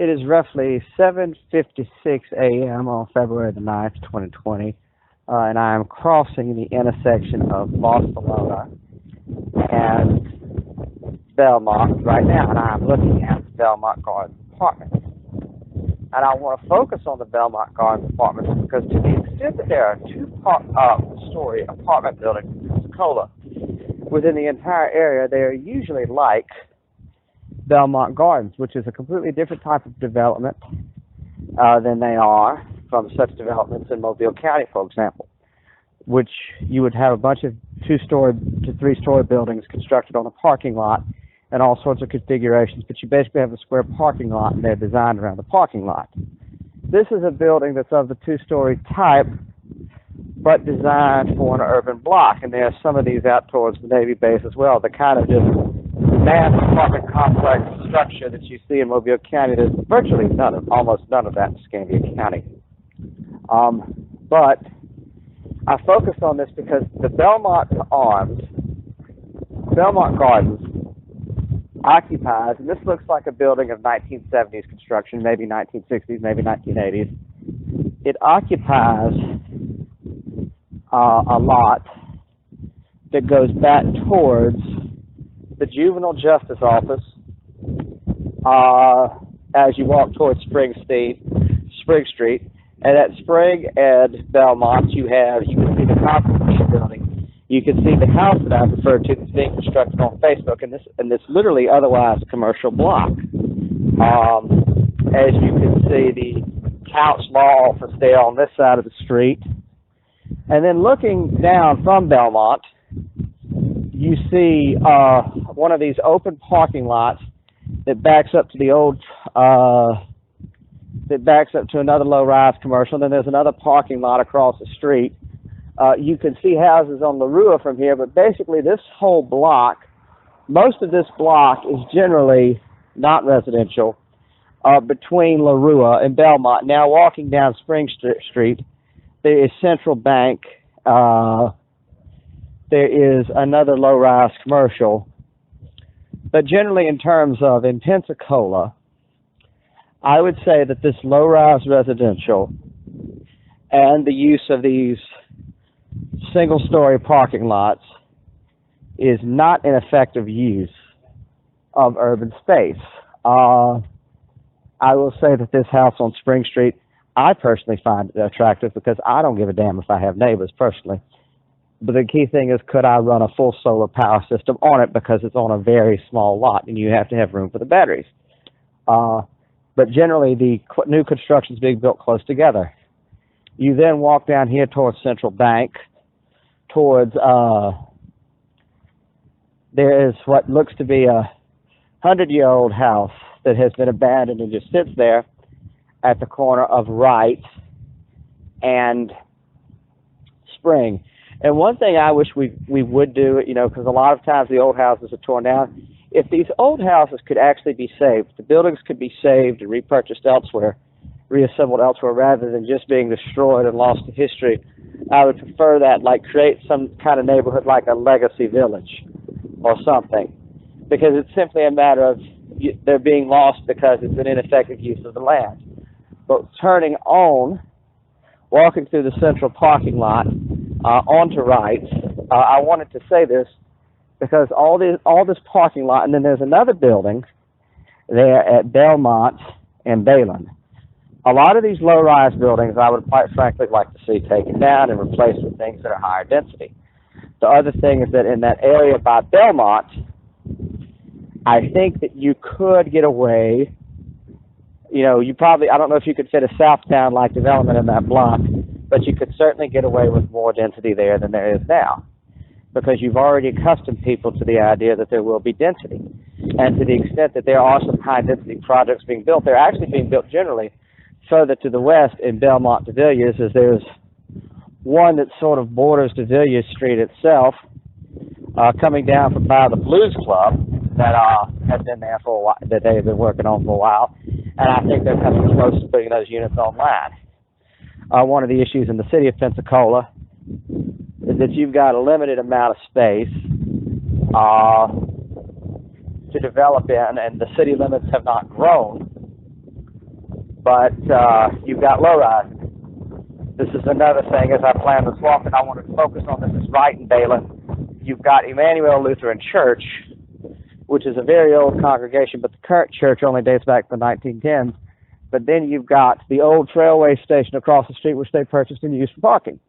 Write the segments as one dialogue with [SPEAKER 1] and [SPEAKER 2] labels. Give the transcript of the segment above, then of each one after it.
[SPEAKER 1] It is roughly 7:56 a.m. on February the 9th, 2020, and I am crossing the intersection of Barcelona and Belmont right now, and I am looking at the Belmont Gardens apartments. And I want to focus on the Belmont Gardens apartments because to the extent that there are two-story apartment buildings in Pensacola within the entire area, they are usually like Belmont Gardens, which is a completely different type of development than they are from such developments in Mobile County, for example, which you would have a bunch of two-story to three-story buildings constructed on a parking lot and all sorts of configurations, but you basically have a square parking lot and they're designed around the parking lot. This is a building that's of the two-story type, but designed for an urban block, and there are some of these out towards the Navy base as well. The kind of just mass apartment complex structure that you see in Mobile County, there's virtually almost none of that in Escambia County. But I focused on this because the Belmont Gardens occupies, and this looks like a building of 1970s construction, maybe 1960s, maybe 1980s. It occupies a lot that goes back towards the Juvenile Justice Office as you walk towards Spring Street, and at Spring and Belmont you can see the Constitution Building. You can see the house that I referred to that's being constructed on Facebook, and this literally otherwise a commercial block. As you can see, the Couch Law Office there on this side of the street, and then looking down from Belmont, you see one of these open parking lots that backs up to the old, that backs up to another low-rise commercial. And then there's another parking lot across the street. You can see houses on La Rua from here, but basically this whole block, most of this block is generally not residential between La Rua and Belmont. Now walking down Spring Street, there is Central Bank. There is another low-rise commercial. But generally in terms of in Pensacola, I would say that this low-rise residential and the use of these single-story parking lots is not an effective use of urban space. I will say that this house on Spring Street, I personally find it attractive because I don't give a damn if I have neighbors personally. But the key thing is, could I run a full solar power system on it, because it's on a very small lot and you have to have room for the batteries. But generally the new construction is being built close together. You then walk down here towards Central Bank, towards, there is what looks to be a 100-year-old house that has been abandoned and just sits there at the corner of Wright and Spring. And one thing I wish we would do, because a lot of times the old houses are torn down, if these old houses could actually be saved, the buildings could be saved and repurchased elsewhere, reassembled elsewhere, rather than just being destroyed and lost to history, I would prefer that, like create some kind of neighborhood like a legacy village or something, because it's simply a matter of they're being lost because it's an ineffective use of the land. But turning on, walking through the central parking lot onto Wright, I wanted to say this because all this parking lot, and then there's another building there at Belmont and Bayland. A lot of these low-rise buildings I would quite frankly like to see taken down and replaced with things that are higher density. The other thing is that in that area by Belmont, I think that you could get away, you probably, I don't know if you could fit a Southtown-like development in that block, but you could certainly get away with more density there than there is now, because you've already accustomed people to the idea that there will be density. And to the extent that there are some high-density projects being built, they're actually being built generally further to the west in Belmont to Villiers, as there's one that sort of borders to Villiers Street itself, coming down from by the Blues Club that has been there for a while, that they've been working on for a while, and I think they're coming close to putting those units online. One of the issues in the city of Pensacola is that you've got a limited amount of space to develop in, and the city limits have not grown but you've got low-rise. This is another thing as I plan this walk, and I want to focus on this is right in Balin. You've got Emmanuel Lutheran Church, which is a very old congregation, but the current church only dates back to the 1910s. But then you've got the old trailway station across the street, which they purchased and used for parking.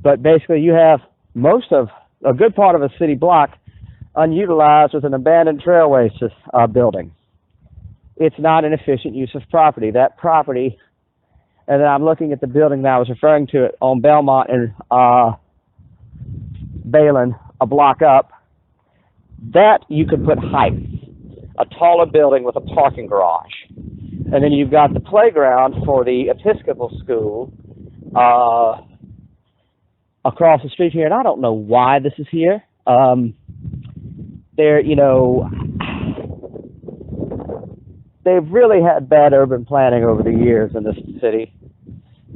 [SPEAKER 1] But basically you have a good part of a city block unutilized with an abandoned trailway building. It's not an efficient use of property. That property, and then I'm looking at the building that I was referring to it on Belmont and Balin, a block up, that you could put height, a taller building with a parking garage. And then you've got the playground for the Episcopal school across the street here, and I don't know why this is here. They've really had bad urban planning over the years in this city.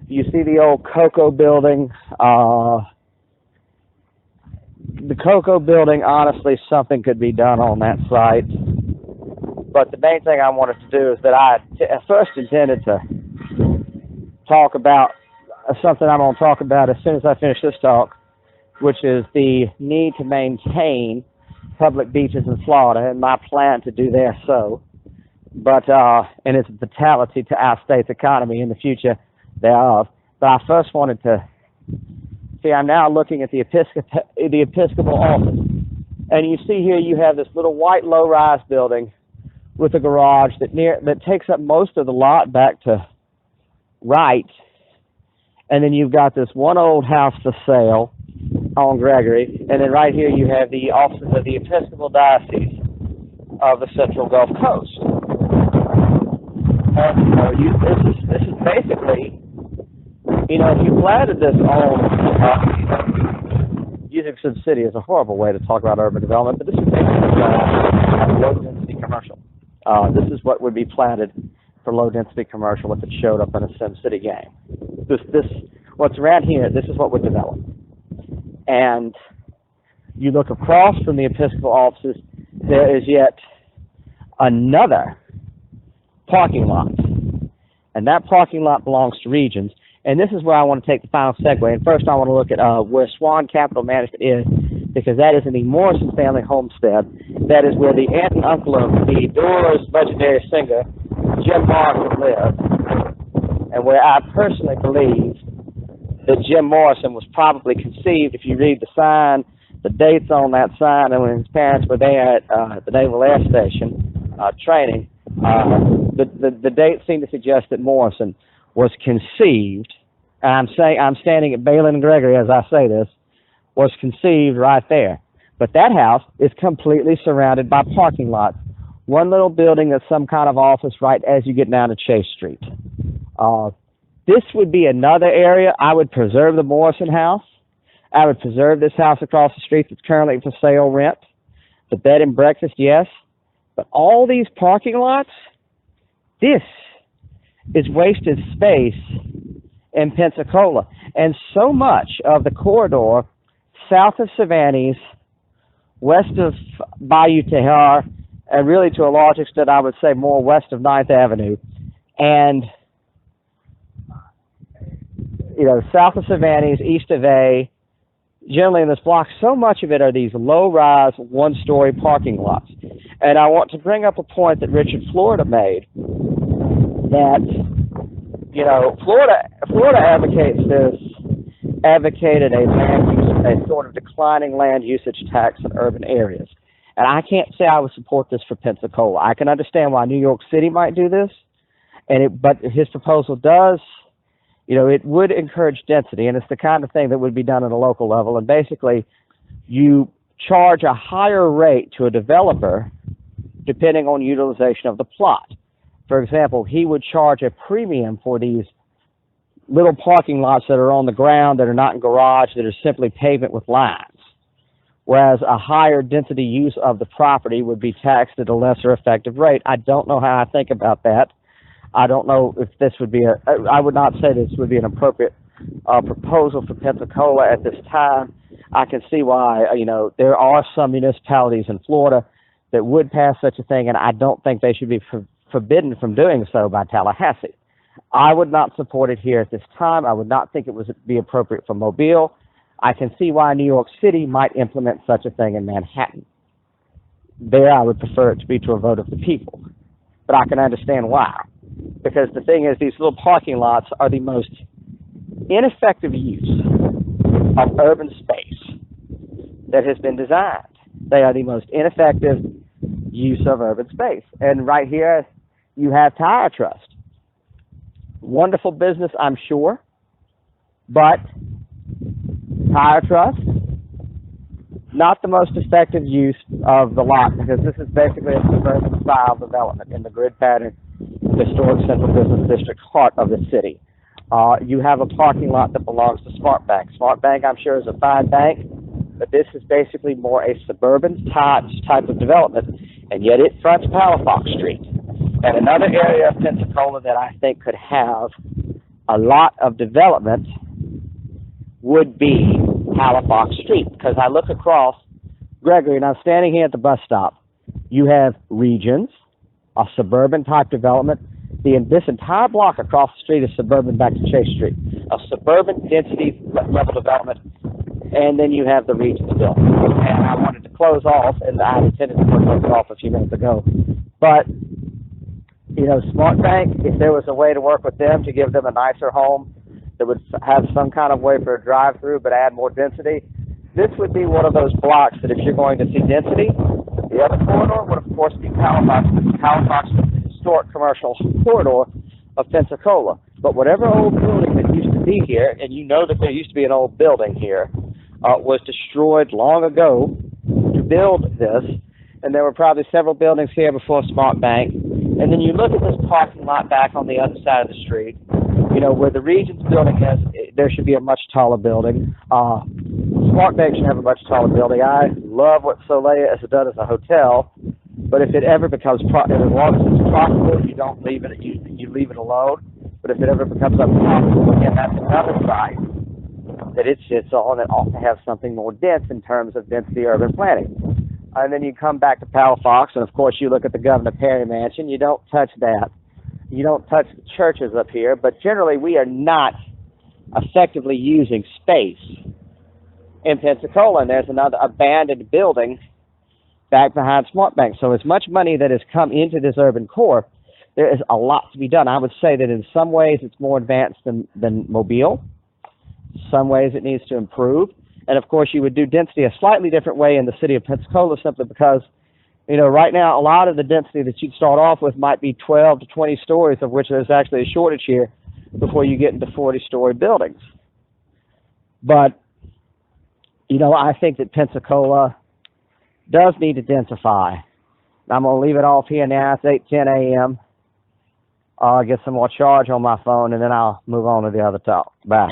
[SPEAKER 1] You see the old Cocoa building. The Cocoa building, honestly, something could be done on that site. But the main thing I wanted to do is that I first intended to talk about something I'm going to talk about as soon as I finish this talk, which is the need to maintain public beaches in Florida and my plan to do there so. But, and its vitality to our state's economy in the future thereof. But I first wanted to see, I'm now looking at the Episcopal office. And you see here you have this little white low-rise building with a garage that takes up most of the lot back to right. And then you've got this one old house for sale on Gregory. And then right here you have the offices of the Episcopal Diocese of the Central Gulf Coast. And this is basically, if you planted this on, using Sim City is a horrible way to talk about urban development, but this is basically low-density commercial. This is what would be planted for low-density commercial if it showed up in a Sim City game. What's around here, this is what would develop. And you look across from the Episcopal offices, there is yet another parking lot. And that parking lot belongs to Regions. And this is where I want to take the final segue. And first I want to look at where Swan Capital Management is, because that is in the Morrison family homestead. That is where the aunt and uncle of the Doors legendary singer, Jim Morrison, lived. And where I personally believe that Jim Morrison was probably conceived, if you read the sign, the dates on that sign, and when his parents were there at the Naval Air Station training, the dates seem to suggest that Morrison was conceived, and I'm standing at Balin and Gregory as I say this, was conceived right there. But that house is completely surrounded by parking lots. One little building that's some kind of office right as you get down to Chase Street. This would be another area. I would preserve the Morrison house. I would preserve this house across the street that's currently for sale rent. The bed and breakfast, yes. But all these parking lots, this is wasted space in Pensacola. And so much of the corridor south of Cervantes, west of Bayou Tejar, and really to a large extent I would say more west of 9th Avenue, and south of Cervantes, east of A, generally in this block, so much of it are these low-rise, one-story parking lots. And I want to bring up a point that Richard Florida made, that, Florida advocated a sort of declining land usage tax in urban areas. And I can't say I would support this for Pensacola. I can understand why New York City might do this, but his proposal does, it would encourage density, and it's the kind of thing that would be done at a local level. And basically, you charge a higher rate to a developer depending on utilization of the plot. For example, he would charge a premium for these little parking lots that are on the ground, that are not in garage, that are simply pavement with lines, whereas a higher density use of the property would be taxed at a lesser effective rate. I don't know how I think about that. I don't know if this would be I would not say this would be an appropriate proposal for Pensacola at this time. I can see why, there are some municipalities in Florida that would pass such a thing, and I don't think they should be forbidden from doing so by Tallahassee. I would not support it here at this time. I would not think it would be appropriate for Mobile. I can see why New York City might implement such a thing in Manhattan. There, I would prefer it to be to a vote of the people. But I can understand why. Because the thing is, these little parking lots are the most ineffective use of urban space that has been designed. They are the most ineffective use of urban space. And right here, you have Tire Trust. Wonderful business, I'm sure, but Tire Trust, not the most effective use of the lot, because this is basically a suburban style development in the grid pattern, historic central business district heart of the city. You have a parking lot that belongs to Smart Bank. Smart Bank, I'm sure, is a fine bank, but this is basically more a suburban type of development, and yet it fronts Palafox Street. And another area of Pensacola that I think could have a lot of development would be Palafox Street, because I look across Gregory, and I'm standing here at the bus stop. You have Regions, a suburban type development. This entire block across the street is suburban back to Chase Street, a suburban density level development. And then you have the Regions building. And I wanted to close off, and I intended to close off a few minutes ago, but you know, Smart Bank, if there was a way to work with them to give them a nicer home that would have some kind of way for a drive-through but add more density, this would be one of those blocks that if you're going to see density, the other corridor would, of course, be Palafox. Palafox is the historic commercial corridor of Pensacola. But whatever old building that used to be here, and you know that there used to be an old building here, was destroyed long ago to build this, and there were probably several buildings here before Smart Bank. And then you look at this parking lot back on the other side of the street, you know, where the Regions building is, there should be a much taller building. Smart Bank should have a much taller building. I love what Soleil has done as a hotel, but if it ever becomes, as long as it's profitable, you don't leave it, you leave it alone. But if it ever becomes unprofitable, again, that's another site that it sits on that ought to have something more dense in terms of density urban planning. And then you come back to Palafox, and of course you look at the Governor Perry Mansion. You don't touch that. You don't touch the churches up here, but generally we are not effectively using space in Pensacola, and there's another abandoned building back behind Smart Bank. So as much money that has come into this urban core, there is a lot to be done. I would say that in some ways it's more advanced than Mobile. Some ways it needs to improve. And, of course, you would do density a slightly different way in the city of Pensacola simply because, you know, right now a lot of the density that you'd start off with might be 12 to 20 stories, of which there's actually a shortage here before you get into 40-story buildings. But, you know, I think that Pensacola does need to densify. I'm going to leave it off here now. It's 8:10 a.m. I'll get some more charge on my phone, and then I'll move on to the other talk. Bye.